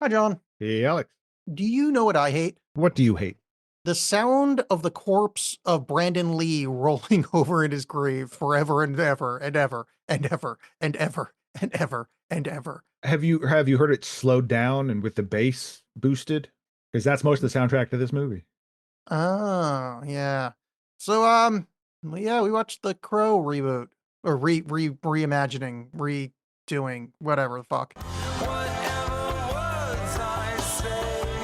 Hi, John. Hey, Alex, Do you know what I hate? what do you hate? The sound of the corpse of Brandon Lee rolling over in his grave forever and ever and ever and ever and ever and ever and ever. Have you heard it slowed down and with the bass boosted? Because that's most of the soundtrack to this movie. Oh, yeah. So, well, yeah, we watched the Crow reboot or reimagining, redoing, whatever the fuck. Whatever words I say,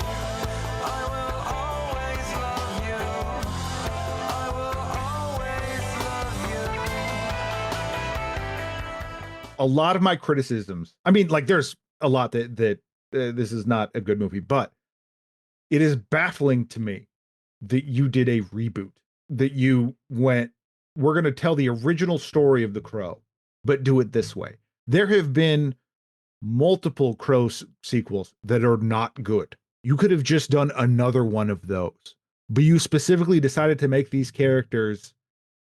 I will always love you. I will always love you. A lot of my criticisms, I mean, like there's a lot that this is not a good movie, but it is baffling to me that you did a reboot, that you went, we're going to tell the original story of The Crow, but do it this way. There have been multiple sequels that are not good. You could have just done another one of those, but you specifically decided to make these characters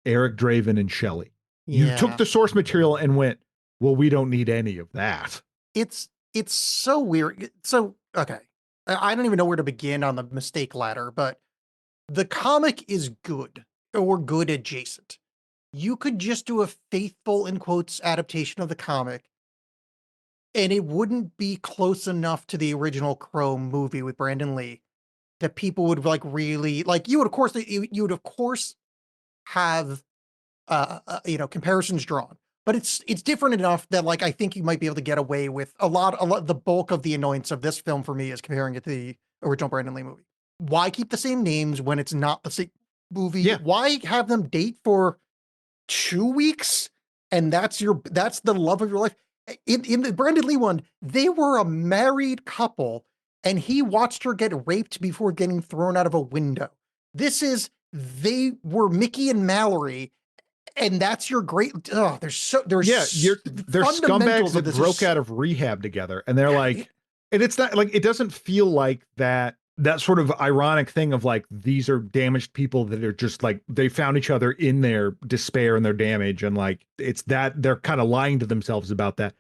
Eric Draven and Shelley. You took Yeah. the source material and went, well, we don't need any of that. It's so weird. So, okay. I don't even know where to begin on the mistake ladder, but the comic is good or good adjacent. You could just do a faithful, in quotes, adaptation of the comic, and it wouldn't be close enough to the original Crow movie with Brandon Lee that people would like really like. You would of course have comparisons drawn, but it's different enough that like I think you might be able to get away with a lot. The bulk of the annoyance of this film for me is comparing it to the original Brandon Lee movie. Why keep the same names when it's not the same movie? Yeah. Why have them date for 2 weeks and that's the love of your life? In the Brandon Lee one, they were a married couple and he watched her get raped before getting thrown out of a window. This is they were Mickey and Mallory, and that's your great. Oh, Yeah, they're scumbags fundamentals of that this broke out of rehab together, and they're like, and it's not like it doesn't feel like that sort of ironic thing of like these are damaged people that are just like they found each other in their despair and their damage, and like it's that they're kind of lying to themselves about that.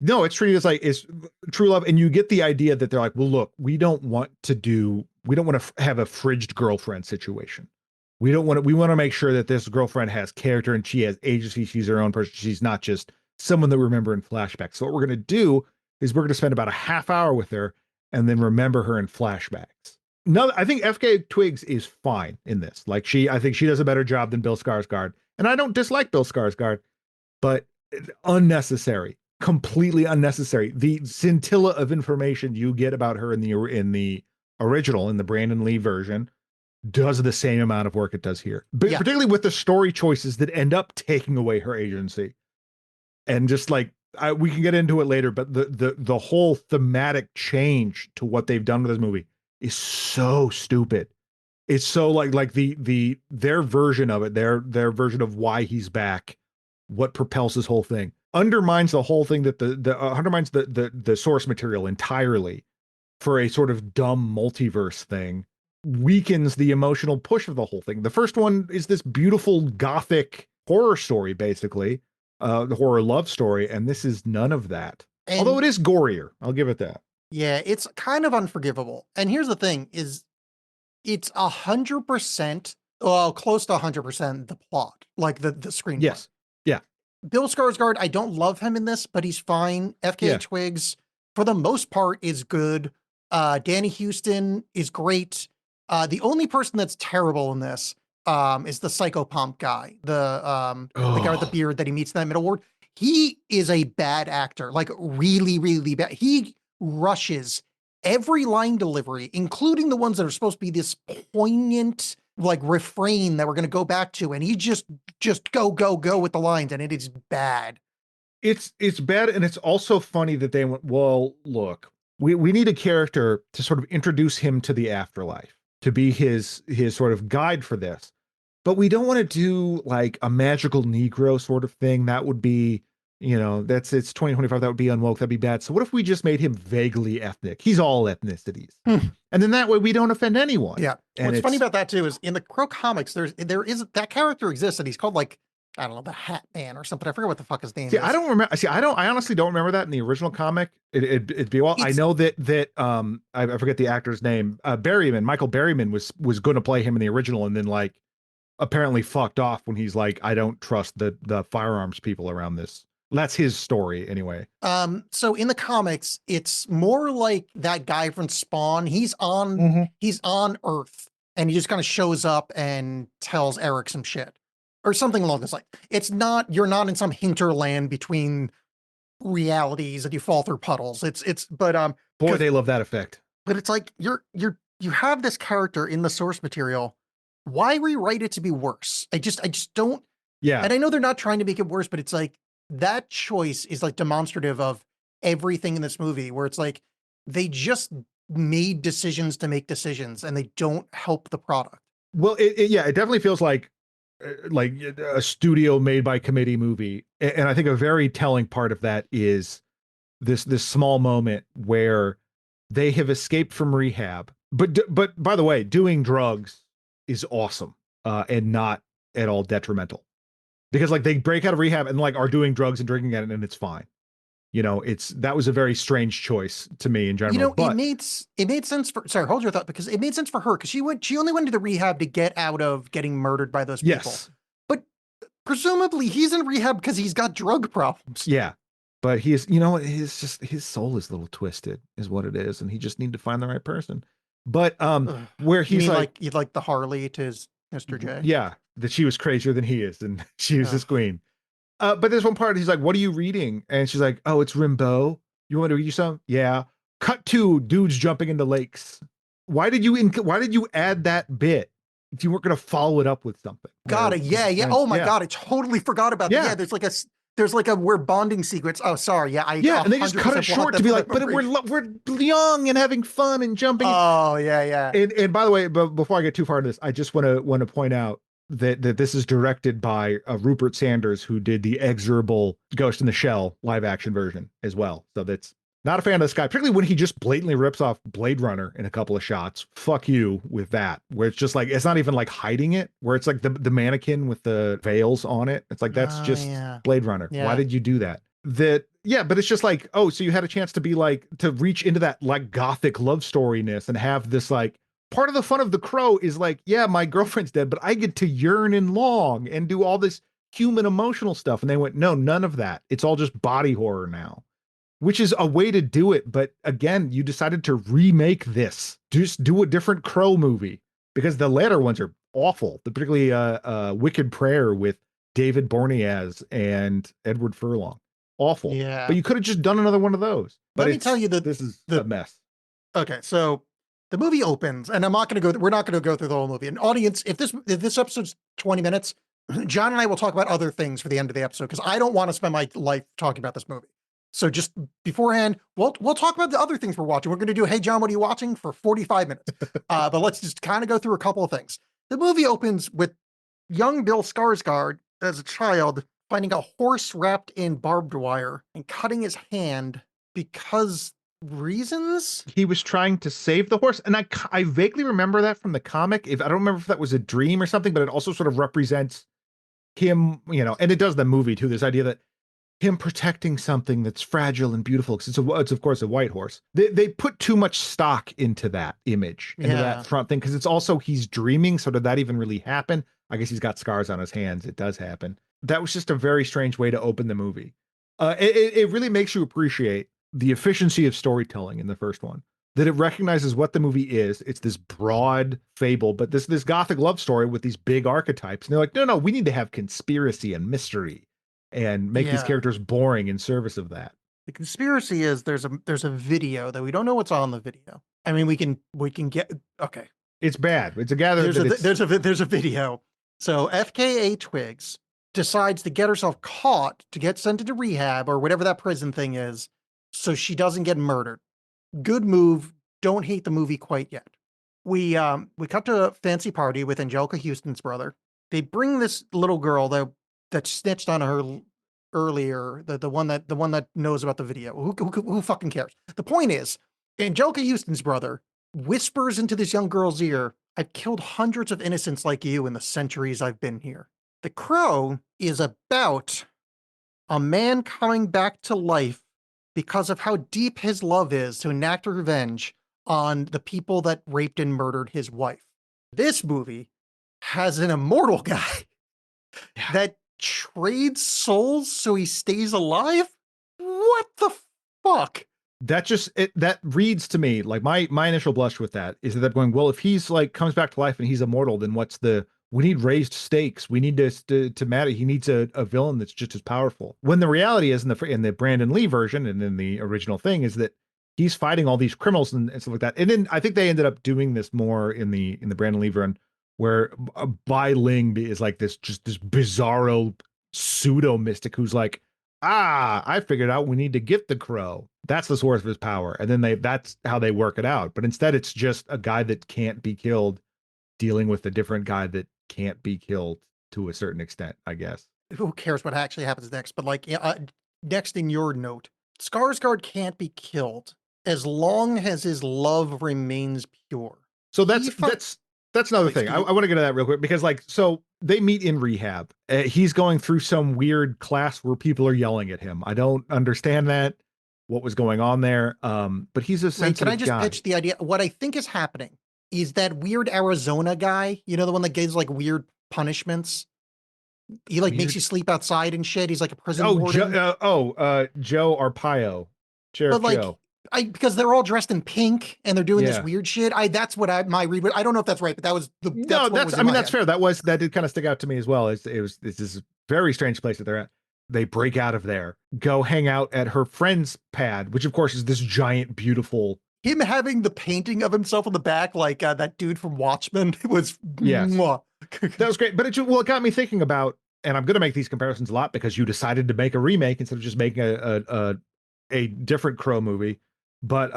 No, it's treated as like it's true love, and you get the idea that they're like, well, look, we don't want to have a fridged girlfriend situation. We want to make sure that this girlfriend has character and she has agency. She's her own person. She's not just someone that we remember in flashbacks. So what we're going to do is we're going to spend about a half hour with her and then remember her in flashbacks. No, I think FK Twigs is fine in this. I think she does a better job than Bill Skarsgård. And I don't dislike Bill Skarsgård, but unnecessary, completely unnecessary. The scintilla of information you get about her in the original, in the Brandon Lee version, does the same amount of work it does here. But Yeah. particularly with the story choices that end up taking away her agency. And just like we can get into it later, but the whole thematic change to what they've done with this movie is so stupid. It's so like their version of it, their version of why he's back, what propels this whole thing, undermines the whole thing that undermines the source material entirely for a sort of dumb multiverse thing, weakens the emotional push of the whole thing. The first one is this beautiful gothic horror story, basically, the horror love story, and this is none of that. Although And it is gorier, I'll give it that. yeah, it's kind of unforgivable. And here's the thing: is it's 100%, well, close to 100% the plot, like the screenplay. Yes. Yeah. Bill Skarsgård, I don't love him in this, but he's fine. FKA Yeah. Twigs, for the most part, is good. Danny Houston is great. The only person that's terrible in this is the psychopomp guy, the guy with the Oh, beard that he meets in that middle ward. He is a bad actor, like really, really bad. He rushes every line delivery, including the ones that are supposed to be this poignant, like refrain that we're going to go back to, and he just go with the lines, and it is bad. it's bad, and it's also funny that they went, well, look, we need a character to sort of introduce him to the afterlife, to be his sort of guide for this. But we don't want to do like a magical Negro sort of thing. That would be, that's it's 2025. That would be unwoke. That'd be bad. So what if we just made him vaguely ethnic? He's all ethnicities. And then that way we don't offend anyone. Yeah. And What's funny it's about that too is in the Crow comics, there is that character exists, and he's called like I don't know, the Hat Man or something. I forget what the fuck his name See, is. I don't remember. See, I honestly don't remember that in the original comic. It'd be well. I It's- know that I forget the actor's name. Berryman, Michael Berryman was going to play him in the original, and then like apparently fucked off when he's like, I don't trust the firearms people around this. That's his story anyway. So in the comics, it's more like that guy from Spawn. He's on Earth and he just kind of shows up and tells Eric some shit or something along this line. It's not, you're not in some hinterland between realities and you fall through puddles. But Boy, 'cause- they love that effect. but it's like you have this character in the source material. Why rewrite it to be worse? I just don't. Yeah. And I know they're not trying to make it worse, but it's like that choice is like demonstrative of everything in this movie, where it's like they just made decisions to make decisions and they don't help the product. Well, yeah, it definitely feels like a studio made by committee movie, and I think a very telling part of that is this small moment where they have escaped from rehab. But by the way, doing drugs is awesome and not at all detrimental, because like they break out of rehab and like are doing drugs and drinking it and it's fine. You know, that was a very strange choice to me in general. You know, but it made sense for, sorry, hold your thought, because it made sense for her because she only went to the rehab to get out of getting murdered by those people. yes, But presumably he's in rehab because he's got drug problems. yeah. But he's, you know, his soul is a little twisted, is what it is, and he just need to find the right person. But Ugh. where You he's mean like, you'd like the Harley to his Mr. J? yeah, that she was crazier than he is, and she was his Ugh. queen. But there's one part he's like, "What are you reading?" And she's like, "Oh, it's Rimbaud. You want me to read you some?" Yeah. Cut to dudes jumping into lakes. Why did you add that bit if you weren't going to follow it up with something? Got it. Yeah. Oh my God, I totally forgot about that. Yeah. Yeah, there's like a we're bonding sequence. Oh, sorry. Yeah, Yeah, and they just cut it 100% short want to be that like, "But we're young and having fun and jumping." Oh yeah. And by the way, before I get too far into this, I just want to point out that this is directed by Rupert Sanders, who did the exorable Ghost in the Shell live action version as well. So that's not a fan of this guy, particularly when he just blatantly rips off Blade Runner in a couple of shots. Fuck you with that, where it's just like, it's not even like hiding it, where it's like the mannequin with the veils on it. It's like, that's just Yeah. Blade Runner. Yeah. Why did you do that? Yeah, but it's just like, oh, so you had a chance to be like, to reach into that like gothic love storyness and have this like, part of the fun of The Crow is like, yeah, my girlfriend's dead, but I get to yearn and long and do all this human emotional stuff. And they went, no, none of that. It's all just body horror now, which is a way to do it. But again, you decided to remake this. Just do a different Crow movie, because the later ones are awful. Particularly Wicked Prayer with David Boreanaz and Edward Furlong. Awful. Yeah. But you could have just done another one of those. But Let me tell you that this is the- a mess. Okay, so the movie opens, and I'm not going to go. We're not going to go through the whole movie. An audience, if this episode's 20 minutes, John and I will talk about other things for the end of the episode, because I don't want to spend my life talking about this movie. So just beforehand, we'll talk about the other things we're watching. We're going to do, hey John, what are you watching, for 45 minutes? But let's just kind of go through a couple of things. The movie opens with young Bill Skarsgård as a child finding a horse wrapped in barbed wire and cutting his hand because reasons. He was trying to save the horse, and I vaguely remember that from the comic. If I don't remember if that was a dream or something, but it also sort of represents him, you know, and it does the movie too. This idea that him protecting something that's fragile and beautiful, because it's of course a white horse. They put too much stock into that image, into Yeah. that front thing, because it's also he's dreaming. So did that even really happen? I guess he's got scars on his hands. It does happen. That was just a very strange way to open the movie. It really makes you appreciate the efficiency of storytelling in the first one, that it recognizes what the movie is. It's this broad fable, but this gothic love story with these big archetypes. And they're like, no, we need to have conspiracy and mystery and make these Yeah. characters boring in service of that. The conspiracy is there's a video that we don't know what's on the video. I mean, we can get, okay. It's bad. It's a gather. There's a video. So FKA Twigs decides to get herself caught to get sent into rehab or whatever that prison thing is, so she doesn't get murdered. Good move. Don't hate the movie quite yet. We cut to a fancy party with Angelica Houston's brother. They bring this little girl that snitched on her earlier, the one that knows about the video. Who fucking cares? The point is, Angelica Houston's brother whispers into this young girl's ear, "I've killed hundreds of innocents like you in the centuries I've been here." The Crow is about a man coming back to life because of how deep his love is to enact revenge on the people that raped and murdered his wife. This movie has an immortal guy Yeah. that trades souls so he stays alive? What the fuck? That just that reads to me like my initial blush with that is that going, well, if he's like comes back to life and he's immortal, then what's the we need raised stakes. We need to matter. He needs a villain that's just as powerful. When the reality is in the Brandon Lee version and in the original thing is that he's fighting all these criminals and stuff like that. And then I think they ended up doing this more in the Brandon Lee version where Bai Ling is like this bizarro pseudo mystic who's like, I figured out we need to get the Crow. That's the source of his power. And then that's how they work it out. But instead it's just a guy that can't be killed dealing with a different guy that can't be killed to a certain extent, I guess. Who cares what actually happens next? But like, next in your note, Skarsgård can't be killed as long as his love remains pure. So that's He fi- that's another Wait, thing. I you- want to get to that real quick because like so they meet in rehab. He's going through some weird class where people are yelling at him. I don't understand that what was going on there. But he's a Wait, sensitive can I just guy. pitch the idea? What I think is happening is that weird Arizona guy, you know, the one that gives like weird punishments. He like makes Weird- you sleep outside and shit. He's like a prison Oh, warden. Joe Arpaio, Sheriff But like, Joe. because they're all dressed in pink and they're doing this Yeah. weird shit. That's what my read. I don't know if that's right, but that was the. No, what was in I mean my that's head. fair. That did kind of stick out to me as well. It's this very strange place that they're at. They break out of there, go hang out at her friend's pad, which of course is this giant, beautiful. Him having the painting of himself on the back, like that dude from Watchmen, was Yes. mwah. That was great, but it got me thinking about, and I'm going to make these comparisons a lot because you decided to make a remake instead of just making a different Crow movie. But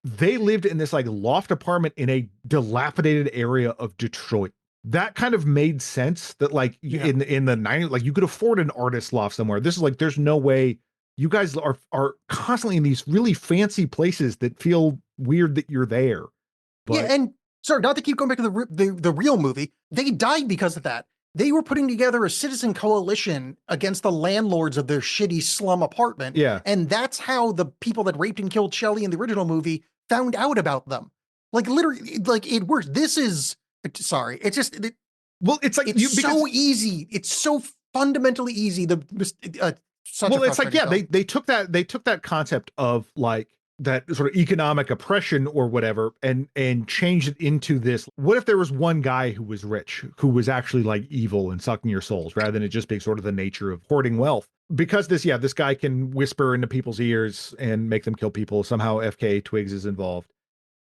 they lived in this like loft apartment in a dilapidated area of Detroit. That kind of made sense that like Yeah. in the 90s, like you could afford an artist loft somewhere. This is like, there's no way you guys are constantly in these really fancy places that feel weird that you're there. But Yeah, and sorry, not to keep going back to the real movie. They died because of that. They were putting together a citizen coalition against the landlords of their shitty slum apartment. yeah, And that's how the people that raped and killed Shelley in the original movie found out about them. Like literally, like it works. This is sorry. It's just well, it's like it's so easy. It's so fundamentally easy. Such a well, it's like frustrating they film. took that concept of like that sort of economic oppression or whatever and changed it into this. What if there was one guy who was rich who was actually like evil and sucking your souls rather than it just being sort of the nature of hoarding wealth? Because this guy can whisper into people's ears and make them kill people. Somehow FK Twigs is involved.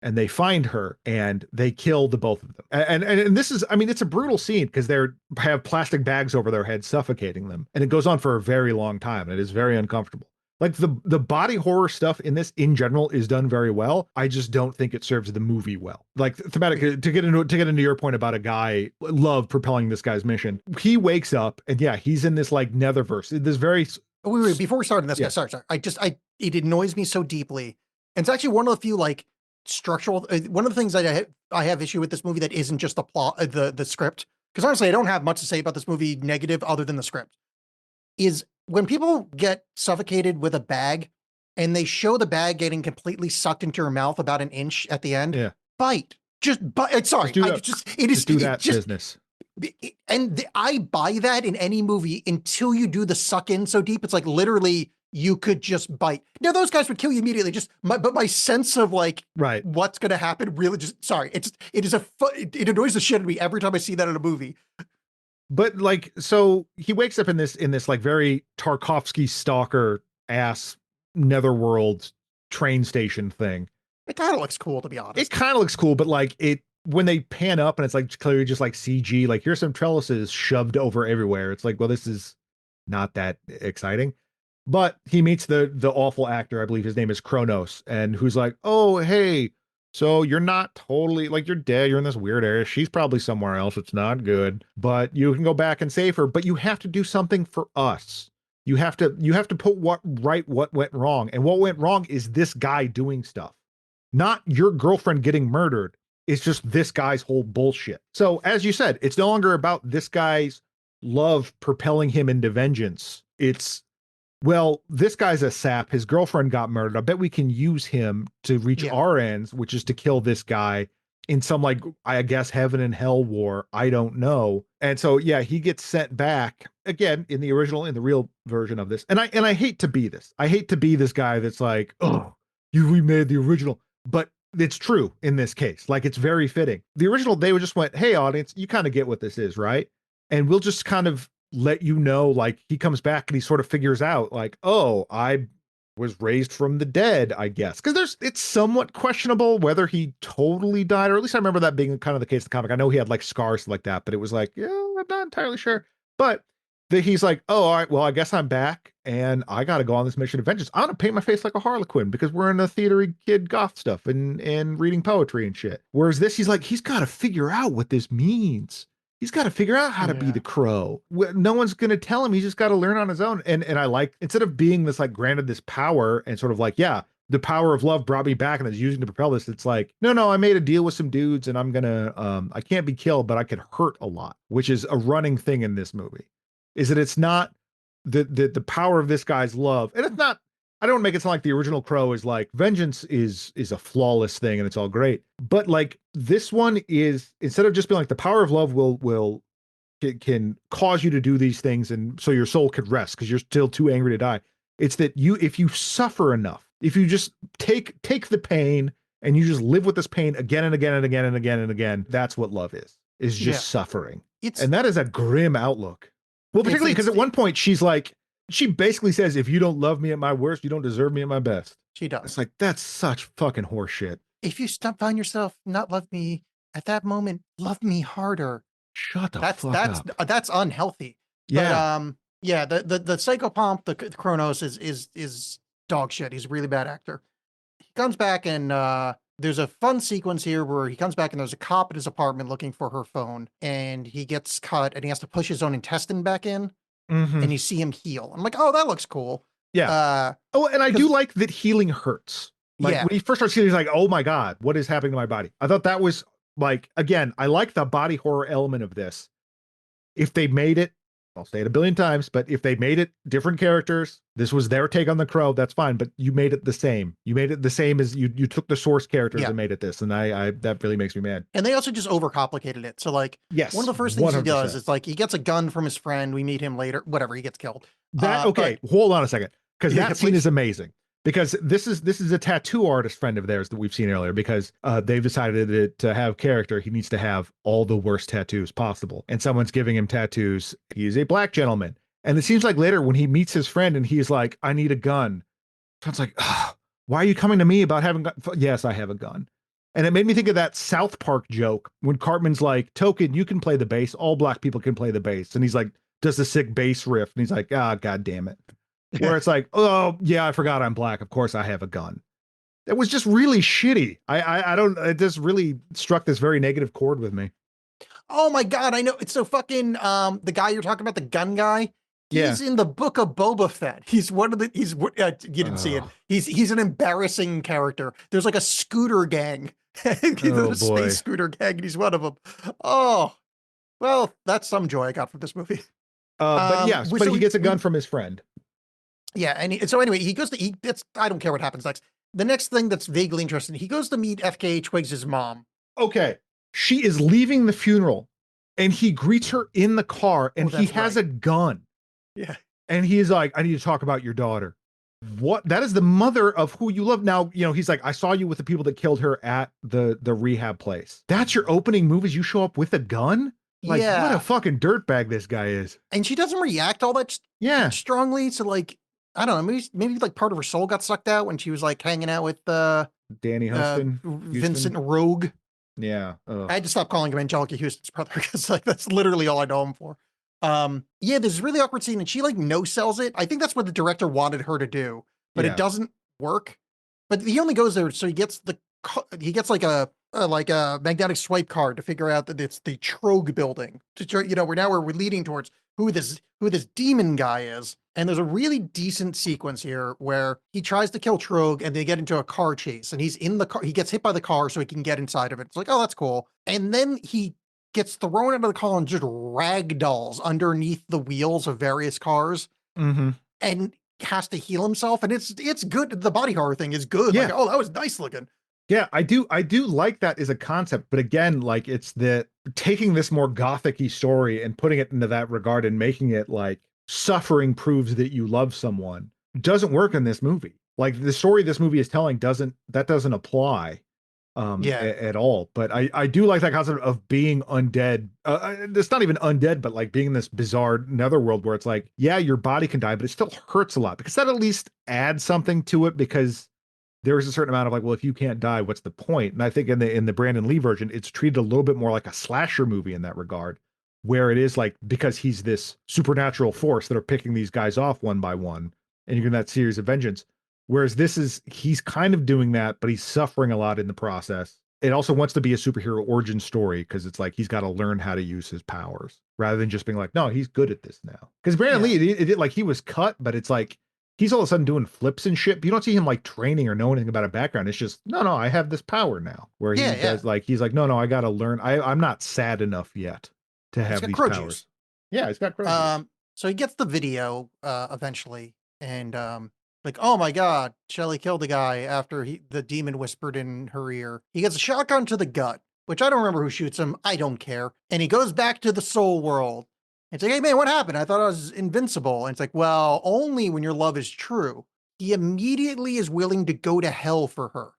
And they find her and they kill the both of them. And this is, I mean, it's a brutal scene because they're have plastic bags over their heads suffocating them. And it goes on for a very long time. And it is very uncomfortable. Like the body horror stuff in this in general is done very well. I just don't think it serves the movie well. Like thematic to get into your point about a guy love propelling this guy's mission. He wakes up and he's in this like netherverse. This very Wait, before we start on this, Yeah. guys, sorry. It annoys me so deeply. And it's actually one of the few like structural, one of the things that I have issue with this movie that isn't just the plot, the script. Because honestly, I don't have much to say about this movie negative other than the script. Is when people get suffocated with a bag and they show the bag getting completely sucked into your mouth about an inch at the end, Yeah. bite. Just bite. Sorry, Just do that business. I buy that in any movie until you do the suck in so deep. It's like literally you could just bite. Now those guys would kill you immediately. But my sense of like Right. what's going to happen really just sorry. It annoys the shit out of me every time I see that in a movie. But like, so he wakes up in this like very Tarkovsky stalker ass netherworld train station thing. It kind of looks cool to be honest. It kind of looks cool, but like when they pan up and it's like clearly just like CG, like here's some trellises shoved over everywhere. It's like, well, this is not that exciting. But he meets the awful actor, I believe his name is Kronos, and who's like, oh, hey, so you're not totally like you're dead. You're in this weird area. She's probably somewhere else. It's not good, but you can go back and save her. But you have to do something for us. You have to put what went wrong. And what went wrong is this guy doing stuff, not your girlfriend getting murdered. It's just this guy's whole bullshit. So as you said, it's no longer about this guy's love propelling him into vengeance. It's, well, this guy's a sap. His girlfriend got murdered. I bet we can use him to reach Yeah. our ends, which is to kill this guy in some, like, I guess, heaven and hell war. I don't know. And so, yeah, he gets sent back again in the original, in the real version of this. And I hate to be this. I hate to be this guy that's like, oh, you remade the original. But it's true in this case. Like, it's very fitting. The original, they would just went, hey, audience, you kind of get what this is, right? And we'll just kind of let you know, like, he comes back and he sort of figures out, like, oh, I was raised from the dead, I guess. Because it's somewhat questionable whether he totally died, or at least I remember that being kind of the case in the comic. I know he had like scars like that, but it was like, yeah, I'm not entirely sure. But he's like, oh, all right, well, I guess I'm back and I got to go on this mission of vengeance. I'm going to paint my face like a Harlequin because we're in the theatery kid goth stuff and reading poetry and shit. Whereas this, he's like, he's got to figure out what this means. He's got to figure out how to be Yeah. the Crow. No one's going to tell him. He's just got to learn on his own. And I like, instead of being this, like, granted this power and sort of like, yeah, the power of love brought me back and it's using to propel this. It's like, no, I made a deal with some dudes and I'm going to, I can't be killed, but I could hurt a lot, which is a running thing in this movie, is that it's not the power of this guy's love. And it's not, I don't make it sound like the original Crow is like vengeance is a flawless thing and it's all great. But like this one is, instead of just being like the power of love can cause you to do these things and so your soul could rest because you're still too angry to die. It's that if you suffer enough, if you just take the pain and you just live with this pain again and again and again and again and again, that's what love is just Yeah. suffering. It's And that is a grim outlook. Well, particularly because at one point she's like, she basically says, if you don't love me at my worst, you don't deserve me at my best. she does. It's like, that's such fucking horseshit. If you find yourself not love me at that moment, love me harder. Shut the That's fuck up. that's unhealthy. Yeah. But yeah, the psychopomp, the Kronos is dog shit. He's a really bad actor. He comes back and there's a fun sequence here where he comes back and there's a cop at his apartment looking for her phone and he gets cut and he has to push his own intestine back in Mhm. and you see him heal. I'm like, oh, that looks cool. Yeah. Oh, and I do like that healing hurts. Like Yeah. when he first starts healing, he's like, oh my God, what is happening to my body? I thought that was like, again, I like the body horror element of this. If they made it, I'll say it a billion times, but if they made it different characters, this was their take on the Crow, that's fine. But you made it the same. You made it the same as you took the source characters Yeah. and made it this. And I that really makes me mad. And they also just overcomplicated it. So like Yes. one of the first things he does 100%. is like he gets a gun from his friend. We meet him later. Whatever, he gets killed. That okay, hold on a second. Because Yeah, that scene please. is amazing. Because this is a tattoo artist friend of theirs that we've seen earlier, because they've decided that to have character, he needs to have all the worst tattoos possible. And someone's giving him tattoos. He's a black gentleman. And it seems like later when he meets his friend and he's like, I need a gun. Sounds like, why are you coming to me about having a gun? Yes, I have a gun. And it made me think of that South Park joke when Cartman's like, Token, you can play the bass. All black people can play the bass. And he's like, does the sick bass riff. And he's like, God damn it. Where it's like, oh yeah, I forgot I'm black. Of course I have a gun. It was just really shitty. I don't, it just really struck this very negative chord with me. Oh my God, I know. It's so fucking, the guy you're talking about, the gun guy, Yeah. he's in the Book of Boba Fett. He's one of the, you didn't see it. Oh. He's an embarrassing character. There's like a scooter gang. There's Oh, a boy. space scooter gang and he's one of them. Oh, well, that's some joy I got from this movie. But yes, but so he gets a we- gun from his friend. Yeah, and so anyway, he goes to I don't care what happens next. The next thing that's vaguely interesting, he goes to meet FKA Twigs' mom. Okay. She is leaving the funeral and he greets her in the car and Oh, he that's has right. a gun. Yeah. And he's like, I need to talk about your daughter. What? That is the mother of who you love. Now, he's like, I saw you with the people that killed her at the rehab place. That's your opening move, is you show up with a gun? Like, Yeah. what a fucking dirtbag this guy is. And she doesn't react all that Yeah. strongly. So like, I don't know, maybe like part of her soul got sucked out when she was like hanging out with Danny Huston. Vincent Rogue. Yeah. Ugh. I had to stop calling him Angelica Houston's brother because like that's literally all I know him for. Yeah, there's a really awkward scene and she like no sells it. I think that's what the director wanted her to do, but Yeah. it doesn't work. But he only goes there so he gets like a magnetic swipe card to figure out that it's the Trogue building. We're leading towards who this demon guy is. And there's a really decent sequence here where he tries to kill Trogue and they get into a car chase and he's in the car. He gets hit by the car so he can get inside of it. It's like, oh, that's cool. And then he gets thrown out of the car and just ragdolls underneath the wheels of various cars Mm-hmm. and has to heal himself. And it's good. The body horror thing is good. Like, Yeah. oh, that was nice looking. Yeah, I do like that as a concept, but again, like it's the taking this more gothic-y story and putting it into that regard and making it like suffering proves that you love someone doesn't work in this movie. Like the story this movie is telling doesn't apply Yeah. at all. But I do like that concept of being undead. It's not even undead, but like being in this bizarre netherworld where it's like, yeah, your body can die, but it still hurts a lot because that at least adds something to it because there is a certain amount of like, well, if you can't die, what's the point? And I think in the Brandon Lee version, it's treated a little bit more like a slasher movie in that regard, where it is like because he's this supernatural force that are picking these guys off one by one, and you're in that series of vengeance. Whereas he's kind of doing that, but he's suffering a lot in the process. It also wants to be a superhero origin story because it's like he's got to learn how to use his powers rather than just being like, no, he's good at this now. Because Brandon Lee, it like he was cut, but it's like he's all of a sudden doing flips and shit. But you don't see him like training or know anything about a background. It's just, no, I have this power now. Where he does like, he's like, no, I got to learn. I'm not sad enough yet to have these powers. Juice. Yeah, he's got crow juice. So he gets the video eventually, and like, oh my God, Shelley killed the guy after the demon whispered in her ear. He gets a shotgun to the gut, which I don't remember who shoots him. I don't care. And he goes back to the soul world. It's like, hey man, what happened? I thought I was invincible. And it's like, well, only when your love is true. He immediately is willing to go to hell for her.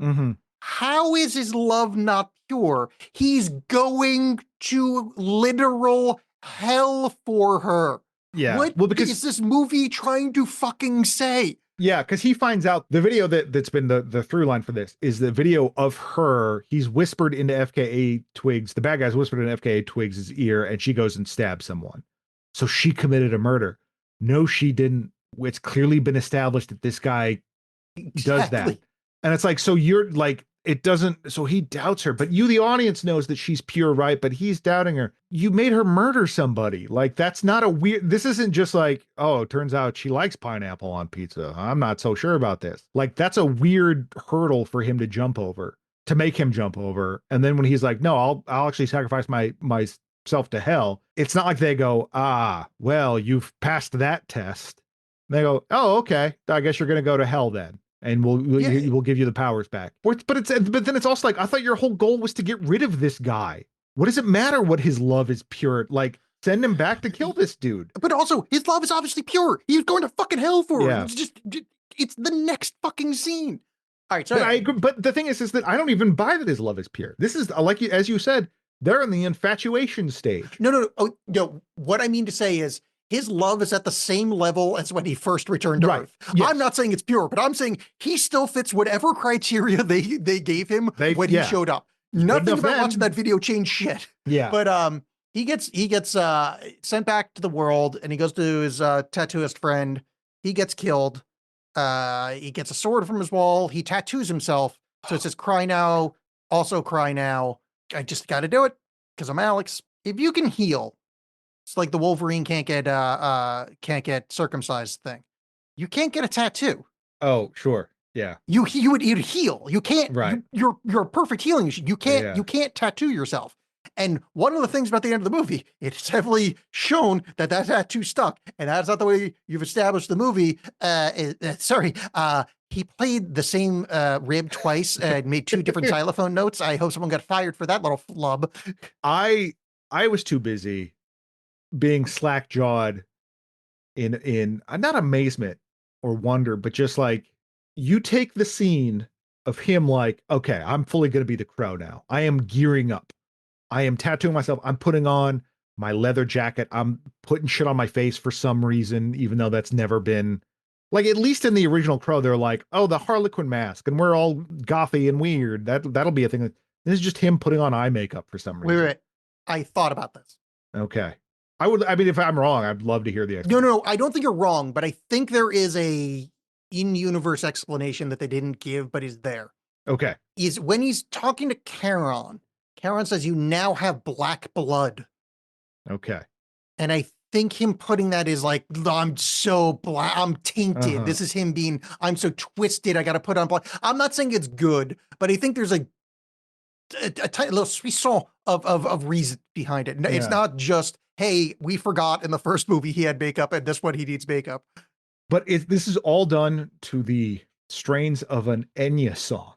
Mm-hmm. How is his love not pure? He's going to literal hell for her. Yeah. What is this movie trying to fucking say? Yeah, because he finds out the video that's been the through line for this is the video of her. He's whispered into FKA Twigs. The bad guy's whispered into FKA Twigs' ear, and she goes and stabs someone. So she committed a murder. No, she didn't. It's clearly been established that this guy does that. And it's like, so you're like, it doesn't, so he doubts her, but you, the audience, knows that she's pure, right? But he's doubting her. You made her murder somebody. Like, that's not a weird, this isn't just like, oh, it turns out she likes pineapple on pizza. I'm not so sure about this. Like, that's a weird hurdle for him to jump over, to make him jump over. And then when he's like, no, I'll actually sacrifice myself to hell. It's not like they go, well, you've passed that test. And they go, oh, okay, I guess you're going to go to hell then. And we'll give you the powers back. But then it's also like, I thought your whole goal was to get rid of this guy. What does it matter what his love is pure? Like, send him back to kill this dude. But also, his love is obviously pure. He's going to fucking hell for her. Yeah. It's the next fucking scene. All right, so but I agree, but the thing is that I don't even buy that his love is pure. This is like as you said, they're in the infatuation stage. No. Oh, no. What I mean to say is, his love is at the same level as when he first returned to Earth. Yes. I'm not saying it's pure, but I'm saying he still fits whatever criteria they gave him when he showed up. Nothing about watching that video changed shit. Yeah. But he gets sent back to the world, and he goes to his tattooist friend. He gets killed. He gets a sword from his wall. He tattoos himself. So it says "Cry now, also cry now." I just got to do it because I'm Alex. If you can heal. It's like the Wolverine can't get circumcised thing. You can't get a tattoo. Oh, sure. Yeah. You'd heal. You can't. Right. You're a perfect healing machine. You can't tattoo yourself. And one of the things about the end of the movie, it's heavily shown that tattoo stuck, and that's not the way you've established the movie. He played the same rib twice and made two different xylophone notes. I hope someone got fired for that little flub. I was too busy being slack-jawed in not amazement or wonder, but just like, you take the scene of him like, okay, I'm fully going to be the Crow now. I am gearing up. I am tattooing myself. I'm putting on my leather jacket. I'm putting shit on my face for some reason, even though that's never been, like, at least in the original Crow, they're like, oh, the Harlequin mask, and we're all gothy and weird. That'll be a thing. This is just him putting on eye makeup for some reason. Wait. I thought about this. Okay. I mean, if I'm wrong, I'd love to hear the explanation. No, I don't think you're wrong, but I think there is a in-universe explanation that they didn't give, but is there. Okay. Is when he's talking to Charon says, you now have black blood. Okay. And I think him putting that is like, I'm so black, I'm tainted. Uh-huh. This is him being, I'm so twisted, I got to put on black. I'm not saying it's good, but I think there's a tiny little frisson of reason behind it. It's Yeah. not just, hey, we forgot in the first movie he had makeup and this one he needs makeup. But this is all done to the strains of an Enya song.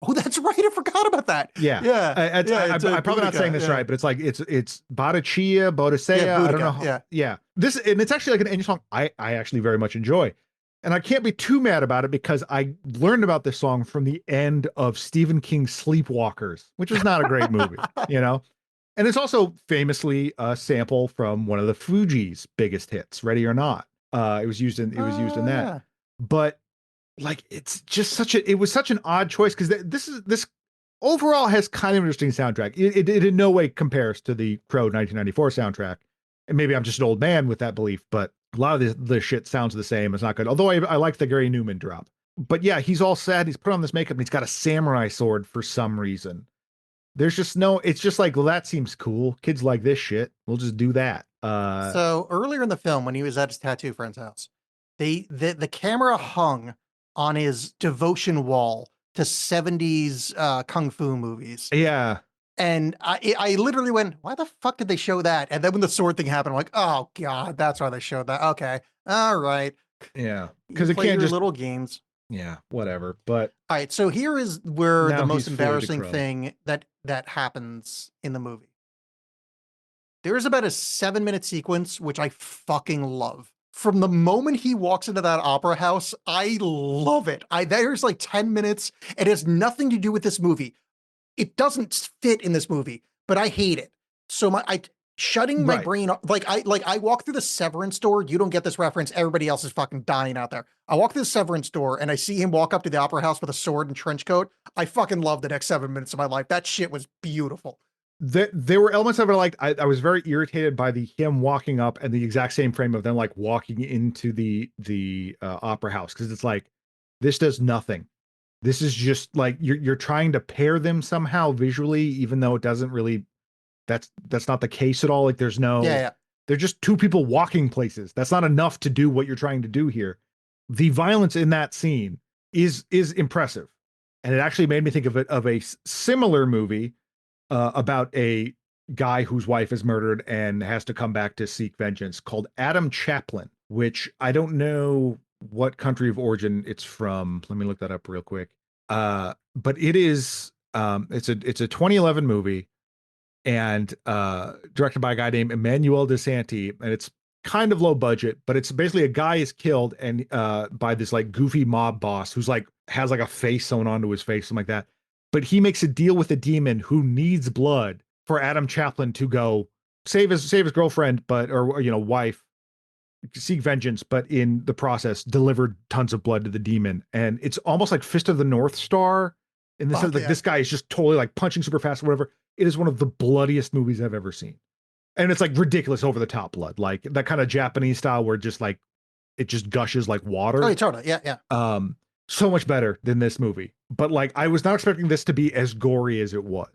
Oh, that's right. I forgot about that. Yeah. Yeah. I'm probably not saying this right, but it's like it's Bodicea, Bodicea. Yeah, I don't know. Boudica, Yeah. This, and it's actually like an Enya song I actually very much enjoy. And I can't be too mad about it because I learned about this song from the end of Stephen King's Sleepwalkers, which was not a great movie, you know? And it's also famously a sample from one of the Fugees' biggest hits, Ready or Not. It was used in that. Yeah. But like it's just it was such an odd choice because this overall has kind of interesting soundtrack. It in no way compares to the Crow 1994 soundtrack. And maybe I'm just an old man with that belief, but a lot of the shit sounds the same. It's not good. Although I like the Gary Newman drop. But yeah, he's all sad. He's put on this makeup and he's got a samurai sword for some reason. There's just it's just like, well, that seems cool. Kids like this shit. We'll just do that. So earlier in the film, when he was at his tattoo friend's house, the camera hung on his devotion wall to 70s kung fu movies. Yeah. And I literally went, why the fuck did they show that? And then when the sword thing happened, I'm like, oh God, that's why they showed that. Okay. All right. Yeah. Because Because it play can't your just, little games. yeah, whatever. But All right. So here is where Now the most he's Floyd embarrassing DeCrow. thing that happens in the movie. There is about a 7-minute sequence, which I fucking love. From the moment he walks into that opera house, I love it. There's like 10 minutes. It has nothing to do with this movie. It doesn't fit in this movie, but I hate it. So shutting my Right. brain off, I walk through the Severance door. You don't get this reference. Everybody else is fucking dying out there. I walk through the Severance door and I see him walk up to the opera house with a sword and trench coat. I fucking love the next 7 minutes of my life. That shit was beautiful. there were elements of it I was very irritated by him walking up and the exact same frame of them like walking into the opera house because it's like this does nothing. This is just like you're trying to pair them somehow visually, even though it doesn't really. That's not the case at all. Like there's no. Yeah. They're just two people walking places. That's not enough to do what you're trying to do here. The violence in that scene is impressive, and it actually made me think of a similar movie about a guy whose wife is murdered and has to come back to seek vengeance called Adam Chaplin, which I don't know what country of origin it's from. Let me look that up real quick. But it is it's a 2011 movie and directed by a guy named Emmanuel De Santi, and it's kind of low budget, but it's basically a guy is killed and by this like goofy mob boss who's like has like a face sewn onto his face, something like that. But he makes a deal with a demon who needs blood for Adam Chaplin to go save his girlfriend, or wife, seek vengeance, but in the process delivered tons of blood to the demon. And it's almost like Fist of the North Star in the sense like this guy is just totally like punching super fast or whatever. It is one of the bloodiest movies I've ever seen. And it's like ridiculous over the top blood, like that kind of Japanese style where just like it just gushes like water. Oh, totally. Yeah. So much better than this movie. But like I was not expecting this to be as gory as it was.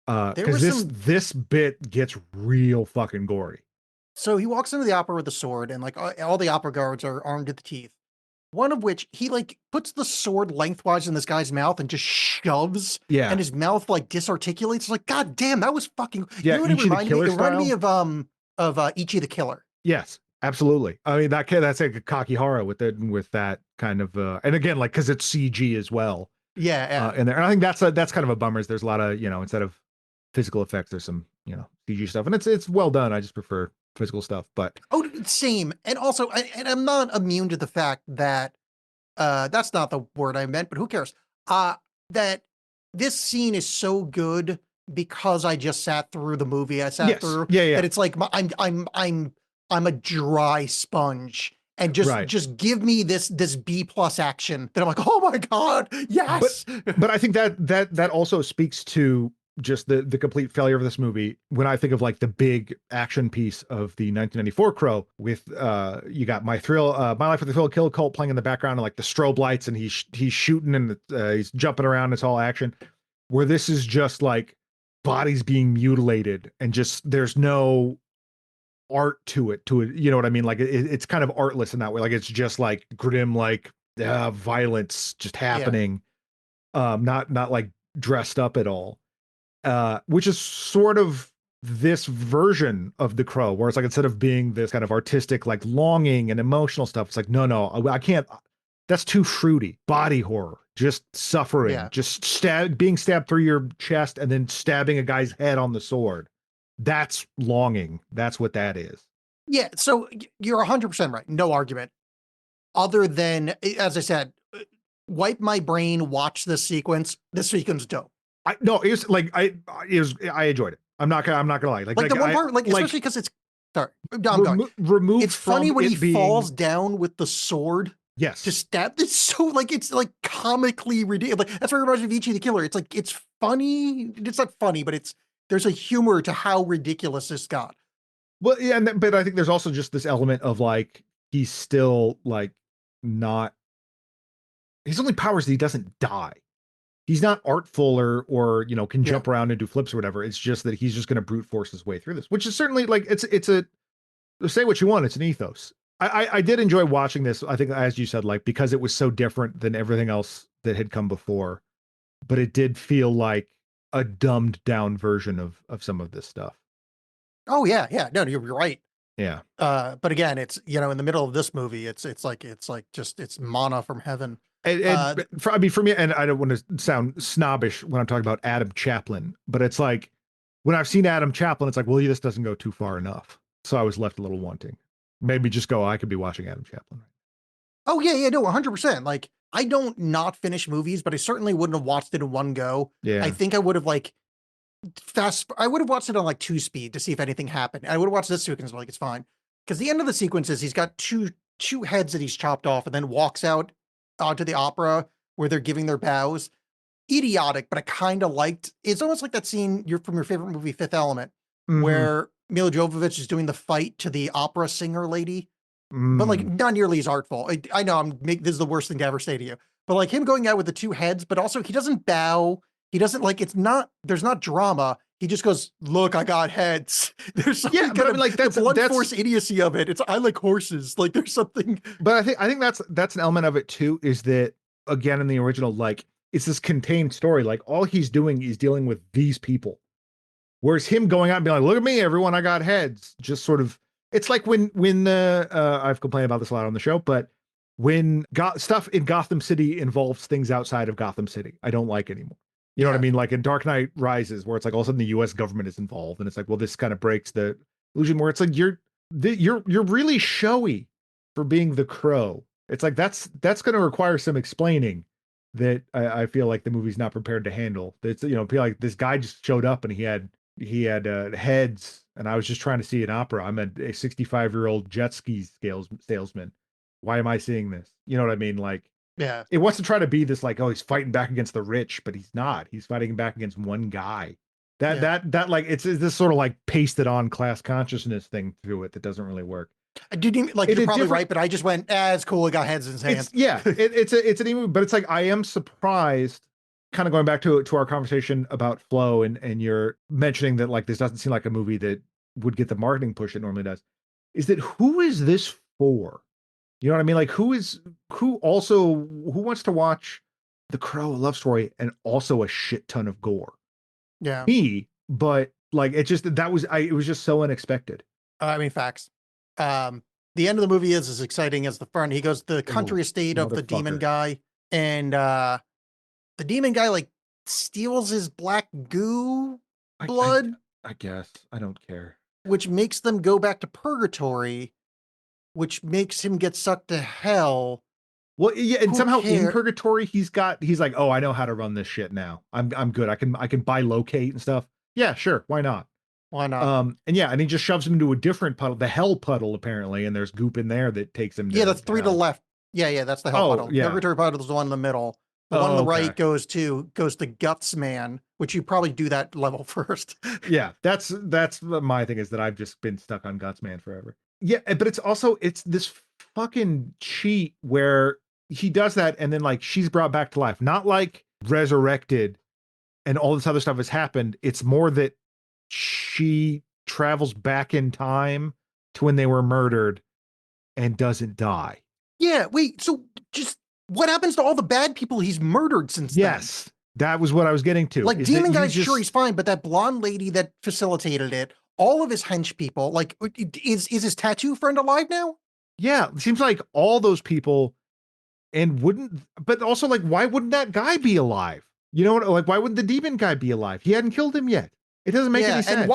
Because this bit gets real fucking gory. So he walks into the opera with a sword, and like all the opera guards are armed to the teeth. One of which he like puts the sword lengthwise in this guy's mouth and just shoves. Yeah. And his mouth like disarticulates. It's like, God damn, that was fucking. Yeah, You know what it Ichi the reminded me? Killer It reminded me style? of Ichi the Killer. Yes, absolutely. I mean that's like a Kakihara with that kind of and again like because it's CG as well. Yeah. And I think that's kind of a bummer. Is there's a lot of instead of physical effects, there's some CG stuff, and it's well done. I just prefer physical stuff. But Same. And also, I'm not immune to the fact that that's not the word I meant, but who cares? That this scene is so good because I just sat through the movie I sat through. Yeah. That it's like I'm a dry sponge. And just give me this B+ action. That I'm like, oh my God, yes. But I think that also speaks to just the complete failure of this movie. When I think of like the big action piece of the 1994 Crow, with you got My Life with the Thrill Kill Cult playing in the background, and like the strobe lights, and he's shooting and he's jumping around. It's all action. Where this is just like bodies being mutilated, and just there's no art to it. You know what I mean? Like it's kind of artless in that way. Like it's just like grim, like violence just happening. Not like dressed up at all. which is sort of this version of The Crow, where it's like instead of being this kind of artistic, like longing and emotional stuff, it's like, no, I can't. That's too fruity. Body horror, just suffering, Yeah. just being stabbed through your chest and then stabbing a guy's head on the sword. That's longing. That's what that is. Yeah, so you're 100% right. No argument. Other than, as I said, wipe my brain, watch this sequence. This sequence dope. No, it was like I enjoyed it. I'm not gonna lie. Like the one part, like especially because it's sorry, I'm going. Removed. It's funny from when it he being, falls down with the sword Yes. to stab. It's so like it's like comically ridiculous. Like, that's what reminds me of Ichi the Killer. It's like it's funny. It's not funny, but there's a humor to how ridiculous this got. Well, yeah, but I think there's also just this element of like he's still like not. His only power is that he doesn't die. He's not artful or can jump around and do flips or whatever. It's just that he's just going to brute force his way through this, which is certainly like it's a say what you want. It's an ethos. I did enjoy watching this. I think, as you said, like because it was so different than everything else that had come before, but it did feel like a dumbed down version of some of this stuff. Oh yeah. No, you're right. Yeah. But again, it's in the middle of this movie, it's like it's manna from heaven. And for me, and I don't want to sound snobbish when I'm talking about Adam Chaplin, but it's like when I've seen Adam Chaplin, it's like, well, this doesn't go too far enough. So I was left a little wanting. Maybe just go, I could be watching Adam Chaplin. Oh yeah, no, 100%. Like I don't not finish movies, but I certainly wouldn't have watched it in one go. Yeah. I think I would have I would have watched it on like 2 speed to see if anything happened. I would have watched this sequence like it's fine. Because the end of the sequence is he's got two heads that he's chopped off and then walks out onto the opera where they're giving their bows. Idiotic, but I kind of liked. It's almost like that scene from your favorite movie, Fifth Element, where Mila Jovovich is doing the fight to the opera singer lady, but like not nearly as artful. I know this is the worst thing to ever say to you, but like him going out with the two heads, but also he doesn't bow. He doesn't there's not drama. He just goes, look, I got heads. There's something but I mean, like the blunt force idiocy of it. I like horses. Like there's something. But I think that's an element of it too, is that again, in the original, like it's this contained story. Like all he's doing is dealing with these people. Whereas him going out and being like, look at me, everyone, I got heads. Just sort of, it's like when I've complained about this a lot on the show, but when stuff in Gotham City involves things outside of Gotham City, I don't like anymore. You know what I mean? Like in Dark Knight Rises, where it's like all of a sudden the U.S. government is involved, and it's like, well, this kind of breaks the illusion. Where it's like you're really showy for being the Crow. It's like that's going to require some explaining that I feel like the movie's not prepared to handle. It's feel like this guy just showed up and he had heads, and I was just trying to see an opera. I'm a 65-year-old jet ski salesman. Why am I seeing this? You know what I mean? Like. Yeah. It wants to try to be this like, oh, he's fighting back against the rich, but he's not. He's fighting back against one guy. That like it's this sort of like pasted on class consciousness thing through it that doesn't really work. I didn't like you're probably right, but I just went, it's cool. It got heads in his hands. It's an emo, but it's like I am surprised. Kind of going back to our conversation about flow and you're mentioning that like this doesn't seem like a movie that would get the marketing push it normally does. Is that who is this for? You know what I mean? Like who wants to watch The Crow, a love story, and also a shit ton of gore? Yeah. Me, but like it was just so unexpected. I mean, facts. The end of the movie is as exciting as the front. He goes to the country estate of the demon guy, and the demon guy like steals his black goo blood. I guess. I don't care. Which makes them go back to purgatory, which makes him get sucked to hell. Well, yeah, and somehow in purgatory, he's like, oh, I know how to run this shit now. I'm good. I can buy locate and stuff. Yeah, sure. Why not? Why not? And he just shoves him into a different puddle, the hell puddle, apparently, and there's goop in there that takes him. Yeah, that's 3 to the left. Yeah, that's the hell puddle. Yeah. Purgatory puddle is the one in the middle. The one on the right goes to Guts Man, which you probably do that level first. Yeah, that's my thing, is that I've just been stuck on Guts Man forever. Yeah, but it's this fucking cheat where he does that and then like she's brought back to life, not like resurrected and all this other stuff has happened. It's more that she travels back in time to when they were murdered and doesn't die. Yeah, wait, so just what happens to all the bad people he's murdered since then? Yes, That was what I was getting to. Like is that Demon you Guy's just- sure he's fine, but that blonde lady that facilitated it, all of his hench people, like is his tattoo friend alive now? Yeah, it seems like all those people, and wouldn't, but also like, why wouldn't that guy be alive? You know what? Like, why wouldn't the demon guy be alive? He hadn't killed him yet. It doesn't make any sense.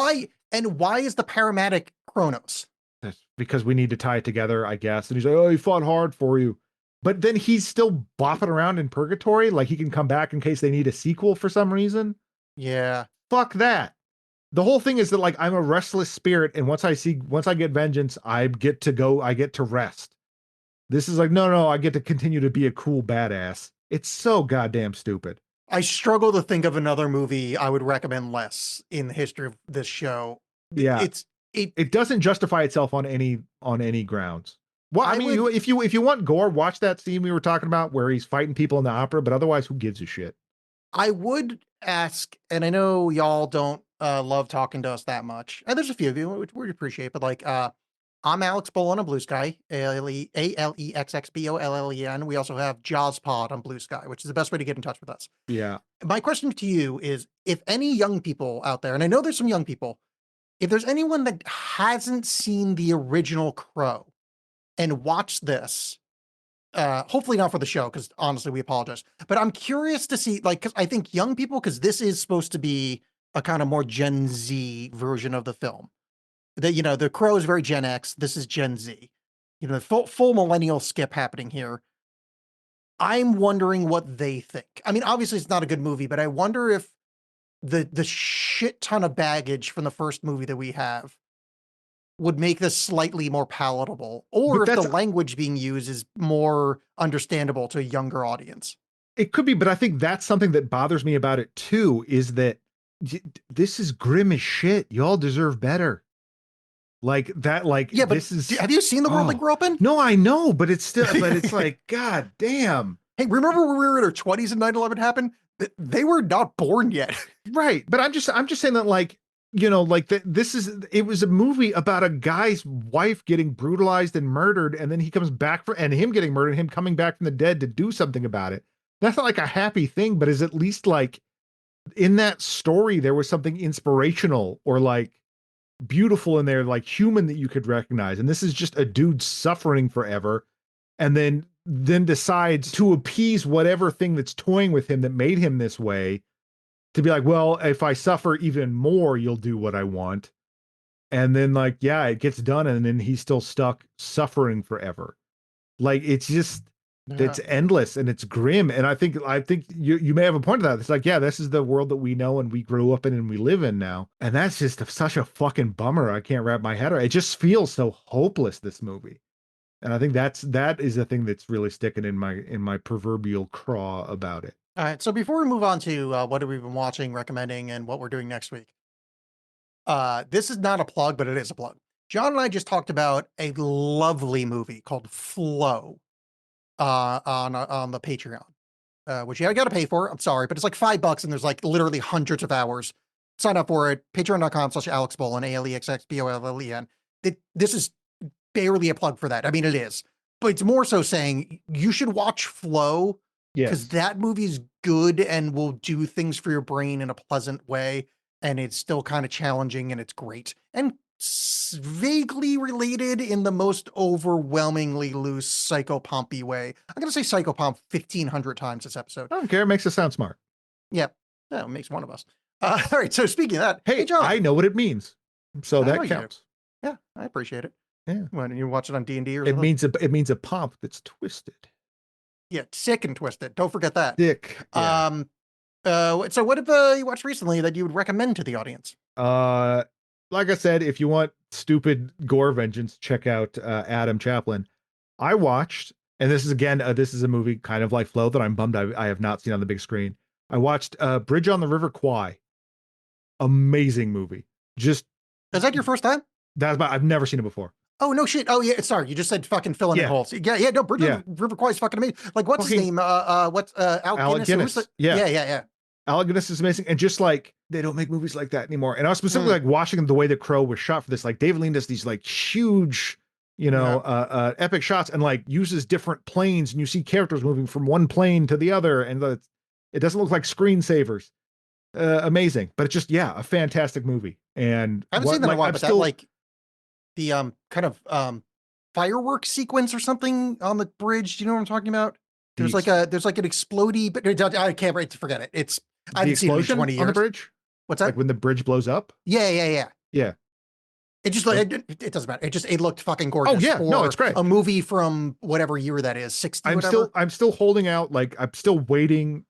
And why is the paramedic Kronos? That's because we need to tie it together, I guess. And he's like, oh, he fought hard for you. But then he's still bopping around in purgatory. Like he can come back in case they need a sequel for some reason. Yeah. Fuck that. The whole thing is that like I'm a restless spirit. And once I get vengeance, I get to rest. This is like, no, I get to continue to be a cool badass. It's so goddamn stupid. I struggle to think of another movie I would recommend less in the history of this show. Yeah. It It doesn't justify itself on any grounds. Well, I mean, would- if you want gore, watch that scene we were talking about where he's fighting people in the opera, but otherwise, who gives a shit? I would ask, and I know y'all don't love talking to us that much. And there's a few of you, which we appreciate, but like I'm Alex Bolin on Blue Sky, ALEXXBOLLEN. We also have Jaws Pod on Blue Sky, which is the best way to get in touch with us. Yeah. My question to you is, if any young people out there, and I know there's some young people, if there's anyone that hasn't seen the original Crow and watched this, hopefully not for the show, because honestly, we apologize. But I'm curious to see, like, because I think young people, because this is supposed to be a kind of more Gen Z version of the film. That, the Crow is very Gen X. This is Gen Z. The full millennial skip happening here. I'm wondering what they think. I mean, obviously it's not a good movie, but I wonder if the shit ton of baggage from the first movie that we have would make this slightly more palatable, or But if the that's- language being used is more understandable to a younger audience. It could be, but I think that's something that bothers me about it too, is that this is grim as shit. Y'all deserve better. Like that, like, Yeah, but this is. have you seen the world they Oh. grew up in? No, I know, but it's still, but it's like, god damn. Hey, remember when we were in our 20s and 9/11 happened? They were not born yet. Right. But I'm just saying that, like, like it was a movie about a guy's wife getting brutalized and murdered, and then he comes back and him getting murdered, him coming back from the dead to do something about it. That's not like a happy thing, but is at least like in that story, there was something inspirational or like beautiful in there, like human, that you could recognize. And this is just a dude suffering forever, and then decides to appease whatever thing that's toying with him that made him this way, to be like, well, if I suffer even more, you'll do what I want. And then, like, yeah, it gets done, and then he's still stuck suffering forever. Like, it's just, it's endless and it's grim. And I think you may have a point to that. It's like, yeah, this is the world that we know and we grew up in and we live in now. And that's just such a fucking bummer. I can't wrap my head around it. It just feels so hopeless, this movie. And I think that is the thing that's really sticking in my proverbial craw about it. All right. So before we move on to what have we been watching, recommending, and what we're doing next week, this is not a plug, but it is a plug. John and I just talked about a lovely movie called Flow on the Patreon, which you got to pay for. I'm sorry, but it's like $5 and there's like literally hundreds of hours. Sign up for it. Patreon.com/AlexBollen, ALEXXBOLLEN. This is barely a plug for that. I mean, it is, but it's more so saying you should watch Flow, because that movie's good and will do things for your brain in a pleasant way. And it's still kind of challenging and it's great. And vaguely related in the most overwhelmingly loose psychopompy way. I'm going to say psychopomp 1,500 times this episode. I don't care. It makes us sound smart. Yeah, it makes one of us. All right. So speaking of that, Hey, John. I know what it means. So I know that you do. counts. Yeah, I appreciate it. Yeah. When you watch it on D&D or It something? means a pomp that's twisted. Yeah, sick and twisted. Don't forget that. Dick. Yeah. So what have you watched recently that you would recommend to the audience? Like I said, if you want stupid gore vengeance, check out Adam Chaplin. I watched, and this is again, this is a movie kind of like Flow that I'm bummed I have not seen on the big screen. I watched Bridge on the River Kwai. Amazing movie. Just Is that your first time? I've never seen it before. Oh, no shit. Oh, yeah. Sorry. You just said fucking filling in Yeah. holes. Yeah. No, Bridge on the River Kwai is fucking amazing. Like, what's his Fucking- name? What's Alec Guinness. Who's Yeah. Yeah. Alec Guinness is amazing, and just like they don't make movies like that anymore. And I was specifically like watching the way that Crow was shot for this. Like David Lean does these like huge, epic shots, and like uses different planes, and you see characters moving from one plane to the other, and It doesn't look like screensavers. Amazing, but it's just a fantastic movie. And I haven't seen that in a while, I'm but still that like the kind of fireworks sequence or something on the bridge. Do you know what I'm talking about? There's like an explodey, but I can't wait to forget it. It's I the haven't seen it in explosion 20 years. on the bridge, What's that? like when the bridge blows up. Yeah. Yeah. It just like it doesn't matter. It looked fucking gorgeous. yeah. No, for it's great. A movie from whatever year that is, 60 whatever. I'm still holding out. Like I'm still waiting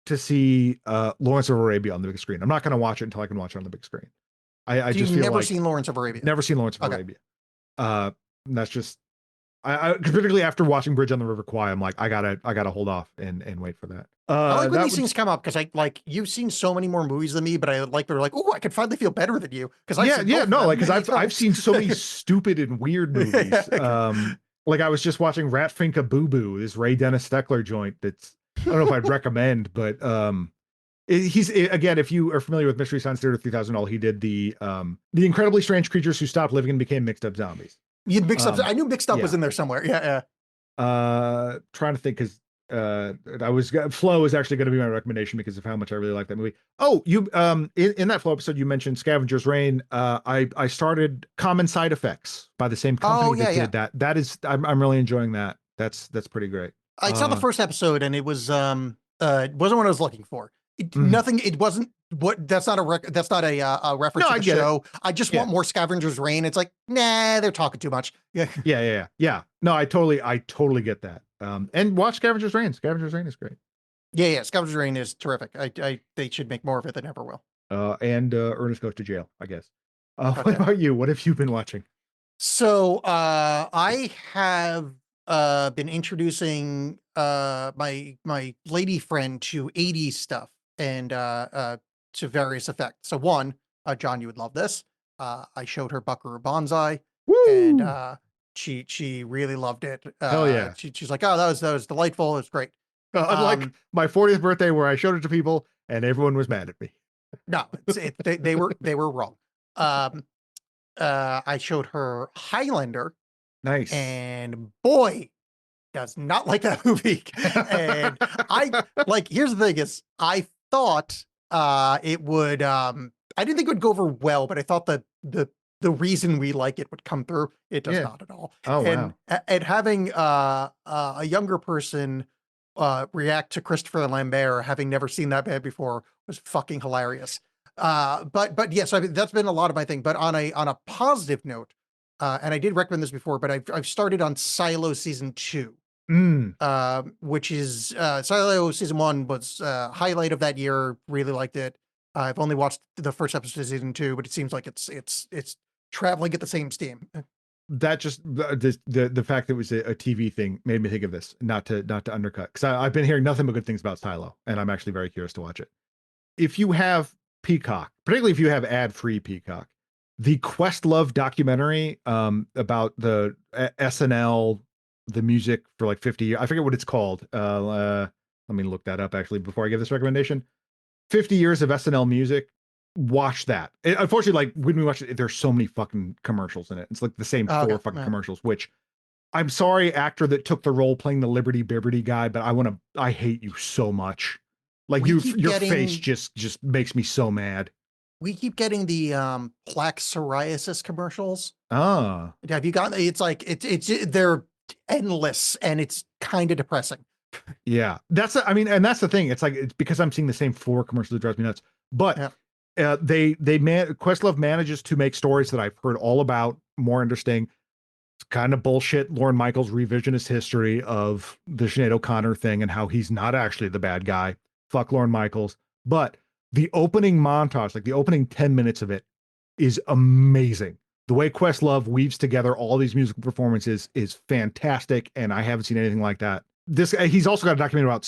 to see Lawrence of Arabia on the big screen. I'm not going to watch it until I can watch it on the big screen. I So just you've feel never like seen Lawrence of Arabia? never seen Lawrence of Okay. Arabia. And that's just I particularly after watching Bridge on the River Kwai, I'm like I gotta hold off and wait for that. I like when that these would- things come up because I like you've seen so many more movies than me, but I like they're like, oh, I could finally feel better than you because no, like because I've seen so many stupid and weird movies. Like I was just watching Rat Finka Boo Boo, this Ray Dennis Steckler joint. That's I don't know if I'd recommend, but again, if you are familiar with Mystery Science Theater 3000, he did the incredibly strange creatures who stopped living and became mixed up zombies. You mixed up. I knew mixed up was yeah. in there somewhere. Yeah. Trying to think because Flow is actually going to be my recommendation because of how much I really like that movie. Oh, you in that Flow episode you mentioned Scavenger's Reign. I started Common Side Effects by the same company that did that. That is I'm really enjoying that. That's pretty great. I saw the first episode and it wasn't what I was looking for. Nothing. It wasn't what. That's not a That's not a reference to the show. I just want more Scavenger's Reign. It's like, nah, they're talking too much. Yeah. Yeah. No, I totally get that. And watch Scavenger's Reign. Scavenger's Reign is great. Yeah. Scavenger's Reign is terrific. They should make more of it. They never will. And Ernest Goes to Jail, I guess. What about you? What have you been watching? So I have been introducing my lady friend to 80s stuff and to various effects. So one, John, you would love this. I showed her Buckaroo Banzai. Woo! And she really loved it. Hell yeah. She's like, oh, that was delightful. It was great. Unlike my 40th birthday where I showed it to people and everyone was mad at me. No, they were wrong. I showed her Highlander. Nice. And boy, does not like that movie. And here's the thing is I thought it would I didn't think it would go over well, but I thought that the reason we like it would come through. It does not at all. Oh, wow. And having a younger person react to Christopher Lambert, having never seen that band before, was fucking hilarious. But yes, that's been a lot of my thing. But on a positive note, and I did recommend this before, but I've started on Silo season 2. Which is Silo season 1 was highlight of that year. Really liked it. I've only watched the first episode of season 2, but it seems like it's traveling at the same steam. That just the fact that it was a TV thing made me think of this, not to undercut, because I've been hearing nothing but good things about Silo, and I'm actually very curious to watch it. If you have Peacock, particularly if you have ad-free Peacock, the Questlove documentary about the SNL, the music for like 50 years, I forget what it's called. Let me look that up actually before I give this recommendation. 50 years of SNL music. Watch that. Unfortunately, like when we watch it, there's so many fucking commercials in it. It's like the same four fucking commercials, which I'm sorry, actor that took the role playing the Liberty Bibberty guy, but I hate you so much. Like your face just makes me so mad. We keep getting the plaque psoriasis commercials. Oh. Have you gotten it's like it's they're endless and it's kind of depressing. Yeah. That's the thing. It's like it's because I'm seeing the same 4 commercials that drives me nuts. But Questlove manages to make stories that I've heard all about more interesting. It's kind of bullshit. Lorne Michaels' revisionist history of the Sinead O'Connor thing and how he's not actually the bad guy. Fuck Lorne Michaels. But the opening montage, like the opening 10 minutes of it, is amazing. The way Questlove weaves together all these musical performances is fantastic, and I haven't seen anything like that. He's also got a documentary about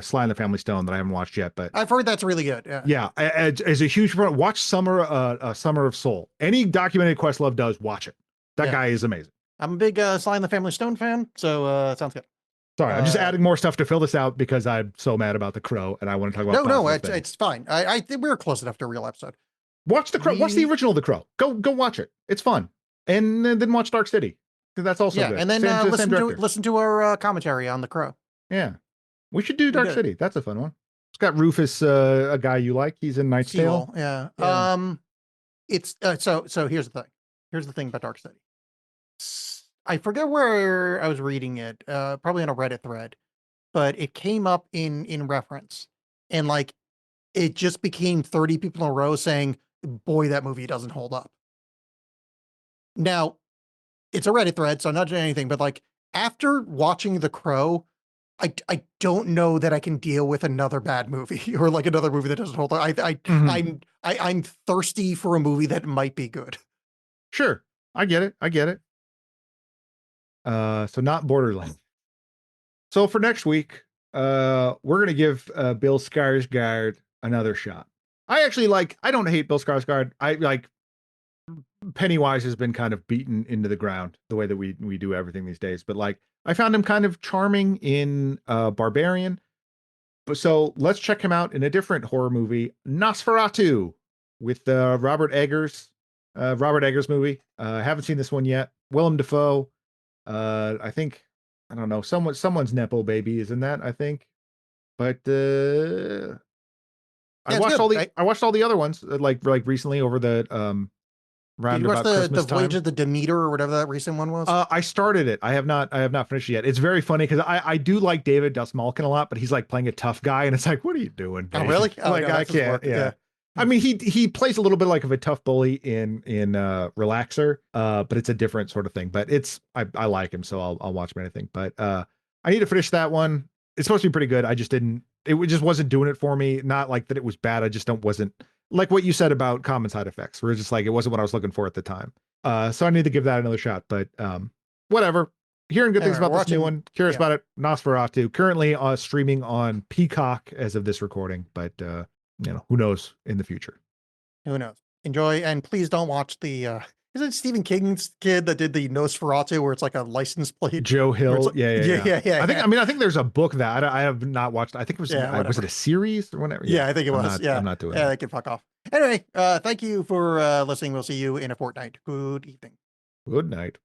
Sly and the Family Stone that I haven't watched yet, but I've heard that's really good. Yeah, as a huge fan, watch Summer of Soul. Any documentary Questlove does, watch it. That guy is amazing. I'm a big Sly and the Family Stone fan, so it sounds good. Sorry, I'm just adding more stuff to fill this out because I'm so mad about The Crow, and I want to talk about. No, it's fine. I think we're close enough to a real episode. Watch The Crow. Watch the original The Crow. Go watch it. It's fun, and then watch Dark City. That's also good. And then listen to our commentary on The Crow. Yeah, we should do Dark City. That's a fun one. It's got Rufus, a guy you like. He's in Knight's Tale. Seawall, yeah. Yeah. It's so here's the thing. Here's the thing about Dark City. I forget where I was reading it, probably on a Reddit thread, but it came up in reference, and like it just became 30 people in a row saying, "Boy, that movie doesn't hold up." Now, it's a Reddit thread, so I'm not doing anything, but like after watching The Crow, I don't know that I can deal with another bad movie or like another movie that doesn't hold up. Mhm. I'm thirsty for a movie that might be good. Sure. I get it. I get it. So not Borderlands. So for next week, we're gonna give Bill Skarsgård another shot. I don't hate Bill Skarsgård. I like Pennywise has been kind of beaten into the ground the way that we do everything these days. But like I found him kind of charming in Barbarian. But so let's check him out in a different horror movie, Nosferatu, with Robert Eggers. Robert Eggers movie. Haven't seen this one yet. Willem Dafoe. I think I don't know. Someone's Nepo baby, isn't that? I think. But Yeah, I it's watched good, all the right? I watched all the other ones like recently over the Did round you watch about the Christmas Voyage time. of the Demeter or whatever that recent one was? I started it. I have not finished it yet. It's very funny because I do like David Dastmalchian a lot, but he's like playing a tough guy, and it's like, what are you doing, Oh, Dave? really? Oh, Like no, I that's his can't. work. Yeah. Yeah. I mean, he plays a little bit like of a tough bully in Relaxer, but it's a different sort of thing. But I like him, so I'll watch him anything. But I need to finish that one. It's supposed to be pretty good. I just didn't. Just wasn't doing it for me. Not like that it was bad. I just wasn't like what you said about common side effects. Where it's just like it wasn't what I was looking for at the time. So I need to give that another shot. But whatever. Hearing good things Anyway, about we're this new watching- one. Curious yeah. about it. Nosferatu currently streaming on Peacock as of this recording. But who knows in the future. Who knows? Enjoy, and please don't watch the. Is it Stephen King's kid that did the Nosferatu, where it's like a license plate? Joe Where Hill. it's like- Yeah. yeah. I think there's a book that I have not watched. I think it was Yeah, was it whatever. a series or whatever? Yeah, I think it I'm was. not- Yeah, I'm not doing yeah. that. They can fuck off. Anyway, thank you for listening. We'll see you in a fortnight. Good evening. Good night.